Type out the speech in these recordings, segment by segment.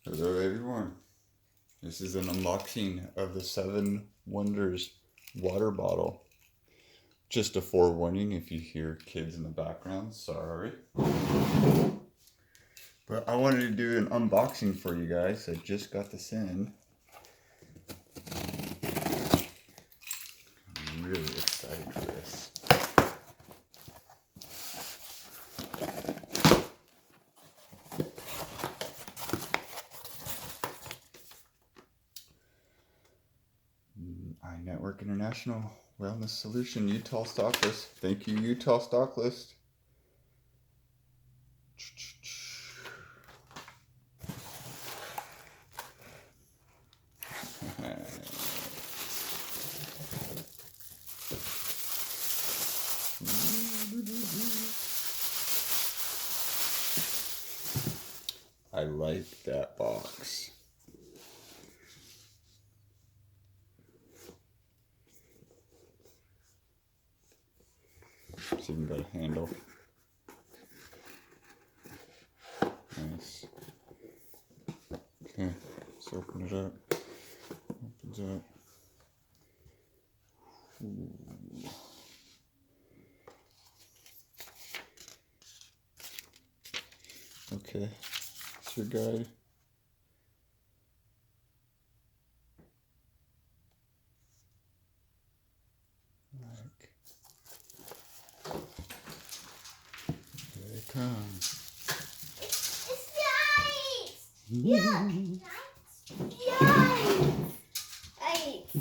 Hello everyone. This is an unboxing of the 7 Wonders water bottle. Just a forewarning if you hear kids in the background, sorry. But I wanted to do an unboxing for you guys. I just got this in. I'm really excited for this. iNetwork International Wellness Solution, Utah Stock List. Thank you, Utah Stock List. I like that box. It's even got a handle. Nice. Okay, let's open it up. Opens up. Ooh. Okay, it's your guide. Here it comes. It's nice! Yeah! Nice!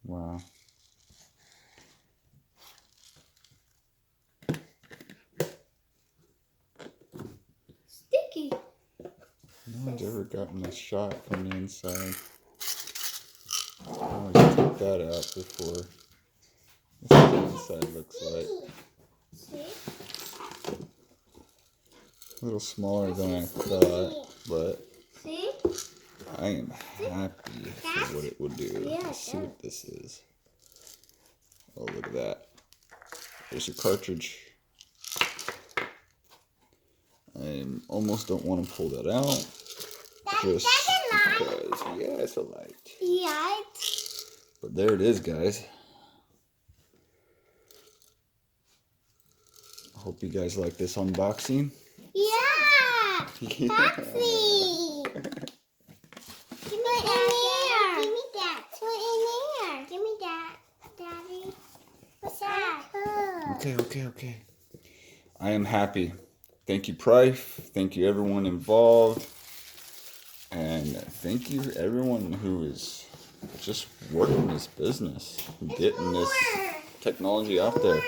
Wow. Sticky. No one's ever gotten a shot from the inside. I always take that out before. This is what the inside looks like. See? A little smaller than I thought, but See? I am happy for what it will do. Yeah, Let's see what this is. Oh, look at that. There's a cartridge. I almost don't want to pull that out. Just because, yeah, it's a light. Yeah. But there it is, guys. I hope you guys like this unboxing. Yeah! Yeah. Taxi! Give me that. Give me that. Put in there. Give me that, Daddy. What's that? Okay. I am happy. Thank you, Price. Thank you, everyone involved. And thank you, everyone who is just working this business, getting this technology out there.